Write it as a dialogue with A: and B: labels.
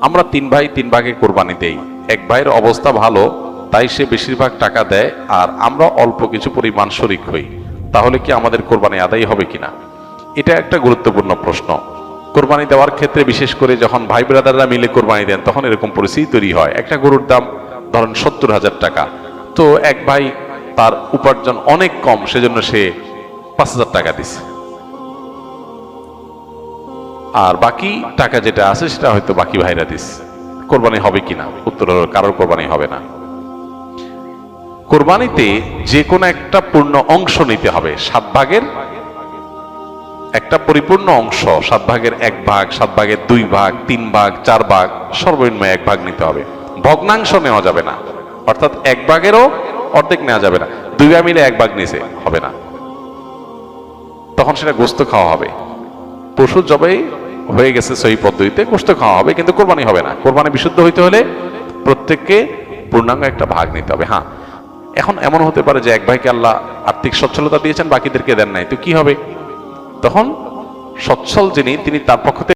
A: আমরা তিন ভাই তিন ভাগে কোরবানি দেই। এক ভাইয়ের অবস্থা ভালো, তাই সে বেশিরভাগ টাকা দেয় আর আমরা অল্প কিছু পরিমাণ শরিক হই। তাহলে কি আমাদের কোরবানি আদায় হবে কিনা? এটা একটা গুরুত্বপূর্ণ প্রশ্ন। কোরবানি দেওয়ার ক্ষেত্রে বিশেষ করে যখন ভাই ব্রাদাররা মিলে কোরবানি দেন তখন এরকম পরিস্থিতি তৈরি হয়। একটা গরুর দাম ধরেন 70,000 টাকা, তো এক ভাই তার উপার্জন অনেক কম, সেজন্য সে 5,000 টাকা দিছে, আর বাকি টাকা যেটা আছে সেটা হয়তো বাকি ভাইরা দিস। কোরবানি হবে কিনা? উত্তর হলো কারোর কোরবানি হবে না। কোরবানিতে যে কোনো একটা পূর্ণ অংশ নিতে হবে। 7 ভাগের একটা পরিপূর্ণ অংশ, 7 ভাগের 1 ভাগ, 7 ভাগের 2 ভাগ, 3 ভাগ, 4 ভাগ, সর্বনিম্ন 1 ভাগ নিতে হবে। ভগ্নাংশ নেওয়া যাবে না, অর্থাৎ 1 ভাগেরও অর্ধেক নেওয়া যাবে না। 2 ভাই মিলে 1 ভাগ নিছে, হবে না, তখন সেটা গোস্ত খাওয়া হবে। পশু জবাই হয়ে গেছে সহি পদ্ধতিতে, গোস্ত খাওয়া হবে, কিন্তু কোরবানি হবে না। কোরবানি বিশুদ্ধ হইতে হলে প্রত্যেককে পূর্ণাঙ্গ একটা ভাগ নিতে হবে। হ্যাঁ, এখন এমন হতে পারে যে এক ভাইকে আল্লাহ আর্থিক সচ্ছলতা দিয়েছেন, বাকিদেরকে দেন নাই, তো কি হবে? তখন সচ্ছল যিনি, তিনি তার পক্ষ থেকে